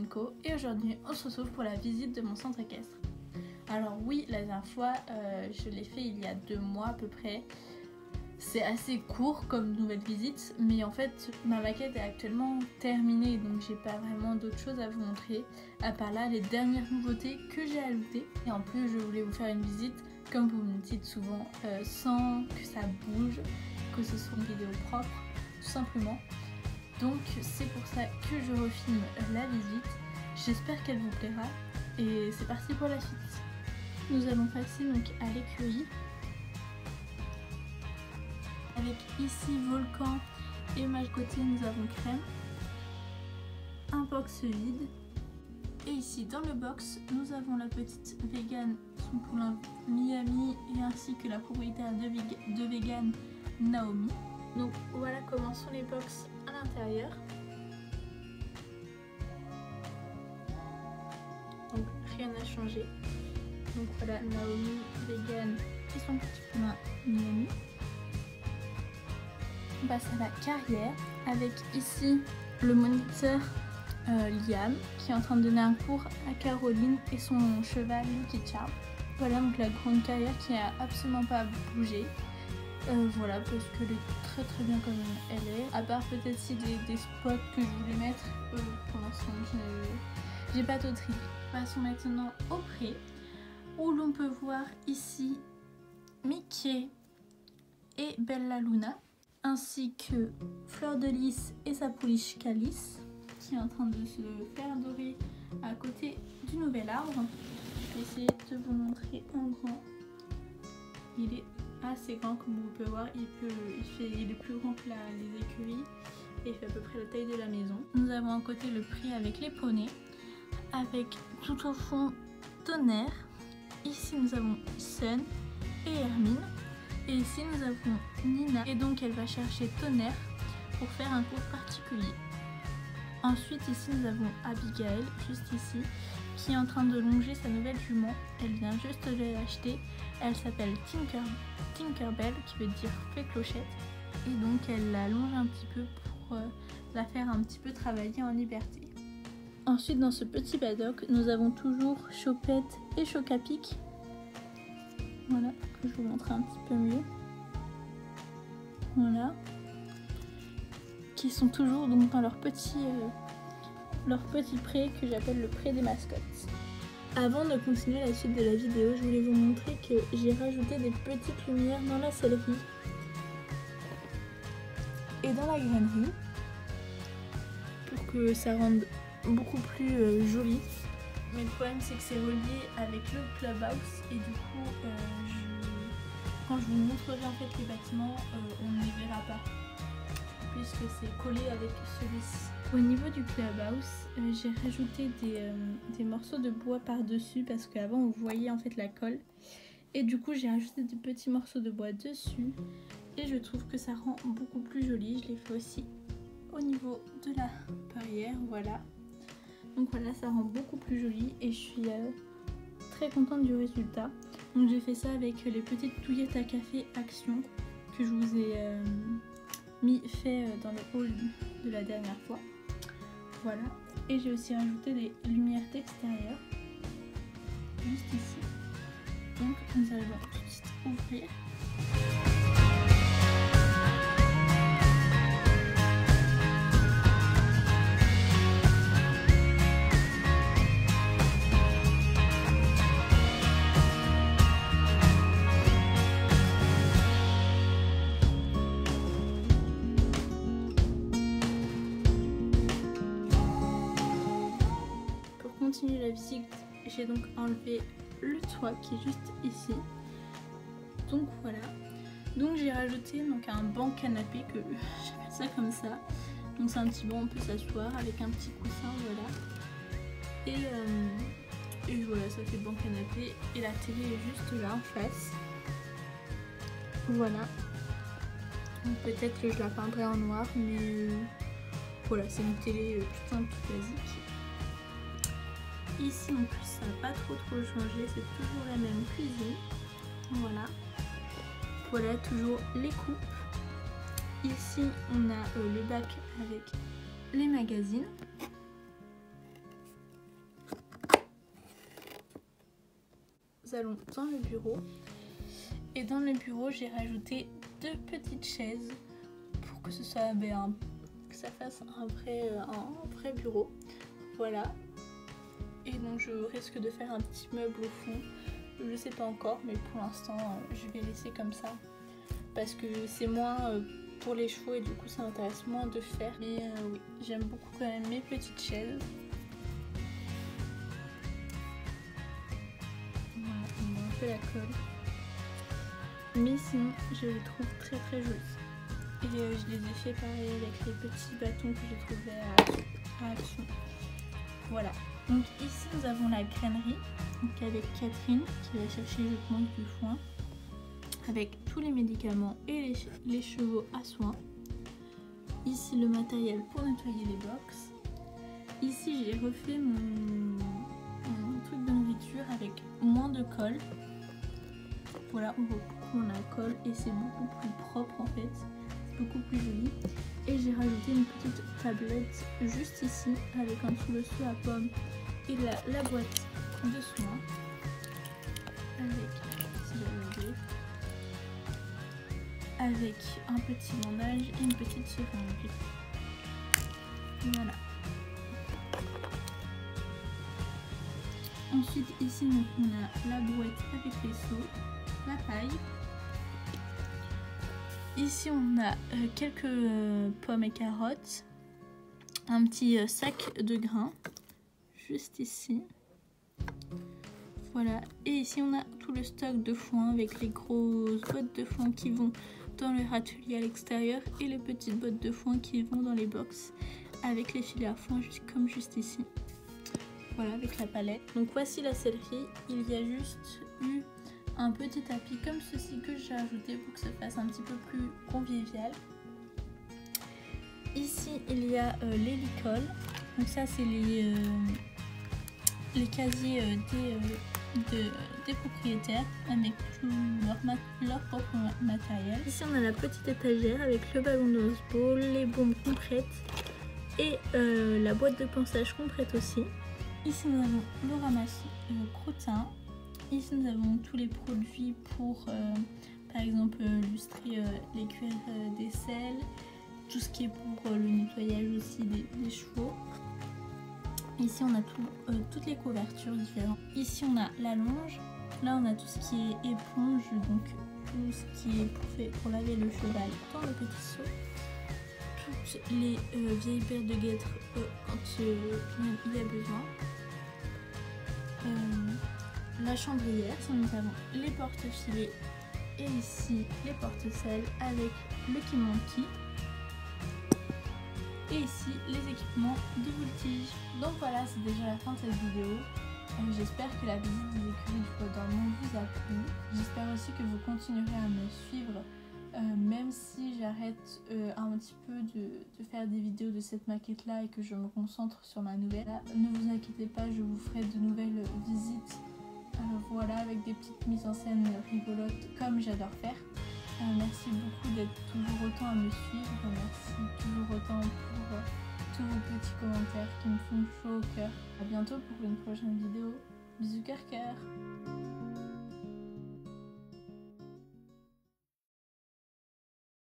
Co et aujourd'hui on se retrouve pour la visite de mon centre équestre. Alors oui, la dernière fois je l'ai fait il y a 2 mois à peu près. C'est assez court comme nouvelle visite, mais en fait ma maquette est actuellement terminée, donc j'ai pas vraiment d'autres choses à vous montrer à part là les dernières nouveautés que j'ai ajoutées. Et en plus je voulais vous faire une visite comme vous me dites souvent, sans que ça bouge, que ce soit une vidéo propre tout simplement. Donc c'est pour ça que je refilme la visite. J'espère qu'elle vous plaira et c'est parti pour la suite. Nous allons passer donc à l'écurie avec ici Volcan et à côté nous avons Crème, un box vide et ici dans le box nous avons la petite Vegan, son poulain Miami et ainsi que la propriétaire de Vegan Naomi. Donc voilà comment sont les box à l'intérieur. Donc rien n'a changé. Donc voilà Naomi, Vegan et son petit poulain Miami. On passe à la carrière avec ici le moniteur Liam qui est en train de donner un cours à Caroline et son cheval Lucky Charm. Voilà donc la grande carrière qui n'a absolument pas bougé. Voilà, parce qu'elle est très bien comme elle est. À part peut-être si des spots que je voulais mettre, pour l'instant j'ai pas d'autres idées. Passons maintenant au pré, où l'on peut voir ici Mickey et Bella Luna, ainsi que Fleur de Lys et sa pouliche Calice, qui est en train de se faire dorer à côté du nouvel arbre. Je vais essayer de vous montrer en grand. Il est assez grand comme vous pouvez voir, il est plus grand que les écuries et il fait à peu près la taille de la maison. Nous avons à côté le pré avec les poneys, avec tout au fond Tonnerre. Ici nous avons Sun et Hermine et ici nous avons Nina et donc elle va chercher Tonnerre pour faire un cours particulier. Ensuite ici nous avons Abigail juste ici qui est en train de longer sa nouvelle jument. Elle vient juste de l'acheter. Elle s'appelle Tinkerbell qui veut dire fée clochette et donc elle la longe un petit peu pour la faire un petit peu travailler en liberté. Ensuite dans ce petit paddock nous avons toujours Chopette et Chocapic. Voilà, que je vous montre un petit peu mieux. Voilà. Qui sont toujours donc dans leur petit pré que j'appelle le pré des mascottes. Avant de continuer la suite de la vidéo, je voulais vous montrer que j'ai rajouté des petites lumières dans la sellerie et dans la grainerie pour que ça rende beaucoup plus joli. Mais le problème c'est que c'est relié avec le clubhouse et du coup quand je vous montrerai en fait les bâtiments, on ne les verra pas puisque c'est collé avec celui-ci. Au niveau du clubhouse, j'ai rajouté des morceaux de bois par-dessus parce qu'avant on voyait en fait la colle. Et du coup j'ai rajouté des petits morceaux de bois dessus et je trouve que ça rend beaucoup plus joli. Je l'ai fait aussi au niveau de la barrière, voilà. Donc voilà, ça rend beaucoup plus joli et je suis très contente du résultat. Donc j'ai fait ça avec les petites touillettes à café Action que je vous ai fait dans le haul de la dernière fois. Voilà, et j'ai aussi rajouté des lumières d'extérieur juste ici. Donc nous allons tout de suite ouvrir. Continuer la visite, j'ai donc enlevé le toit qui est juste ici. Donc voilà. Donc j'ai rajouté donc un banc canapé que j'appelle ça comme ça. Donc c'est un petit banc, on peut s'asseoir avec un petit coussin, voilà. Et voilà, ça fait banc canapé et la télé est juste là en face. Voilà. Donc peut-être que je la peindrai en noir, mais voilà, c'est une télé toute simple, toute basique. Ici en plus ça n'a pas trop changé, c'est toujours la même cuisine. Voilà. Voilà toujours les coupes. Ici on a le bac avec les magazines. allons dans le bureau. Et dans le bureau, j'ai rajouté 2 petites chaises pour que ce soit que ça fasse un vrai bureau. Voilà. Et donc je risque de faire un petit meuble au fond. Je sais pas encore, mais pour l'instant je vais laisser comme ça. Parce que c'est moins pour les chevaux et du coup ça m'intéresse moins de faire. Mais oui, j'aime beaucoup quand même mes petites chaises. Voilà, on met un peu la colle. Mais sinon je les trouve très très jolies. Et je les ai fait pareil avec les petits bâtons que j'ai trouvés à Action. Voilà. Donc ici nous avons la grainerie, donc avec Catherine qui va chercher je pense du foin, avec tous les médicaments et les chevaux à soin. Ici le matériel pour nettoyer les box. Ici j'ai refait mon truc de nourriture avec moins de colle. Voilà, on voit beaucoup moins la colle et c'est beaucoup plus propre en fait, c'est beaucoup plus joli. Et j'ai rajouté une petite tablette juste ici avec en dessous le seau à pommes et la boîte de soins avec un petit bandage et une petite seringue. Voilà. Ensuite ici donc, on a la boîte avec les seaux, la paille. Ici on a quelques pommes et carottes, un petit sac de grains, juste ici. Voilà, et ici on a tout le stock de foin avec les grosses bottes de foin qui vont dans le râtelier à l'extérieur et les petites bottes de foin qui vont dans les box avec les filets à foin comme juste ici. Voilà, avec la palette. Donc voici la sellerie, il y a juste eu un petit tapis comme ceci que j'ai ajouté pour que ça fasse un petit peu plus convivial. Ici il y a les licoles, donc ça c'est les casiers des propriétaires avec tout leur propre matériel. Ici on a la petite étagère avec le ballon de baseball, les bombes qu'on prête et la boîte de ponçage qu'on prête aussi. Ici nous avons le ramasse crottin. Ici nous avons tous les produits pour par exemple lustrer les cuirs d'aisselle, tout ce qui est pour le nettoyage aussi des chevaux. Ici on a toutes les couvertures différentes. Ici on a la longe. Là on a tout ce qui est éponge, donc tout ce qui est fait pour laver le cheval dans le petit seau. Toutes les vieilles paires de guêtres quand il y a besoin. La chambrière, nous avons les porte-filets et ici les porte-selles avec le Kimonki. Et ici les équipements de voltige. Donc voilà, c'est déjà la fin de cette vidéo. J'espère que la visite des écuries du Bois Dormant vous a plu. J'espère aussi que vous continuerez à me suivre même si j'arrête un petit peu de faire des vidéos de cette maquette là et que je me concentre sur ma nouvelle. Là, ne vous inquiétez pas, je vous ferai de nouvelles visites voilà, avec des petites mises en scène rigolotes comme j'adore faire. Merci beaucoup d'être toujours autant à me suivre, merci toujours autant pour tous vos petits commentaires qui me font chaud au cœur. A bientôt pour une prochaine vidéo. Bisous cœur cœur.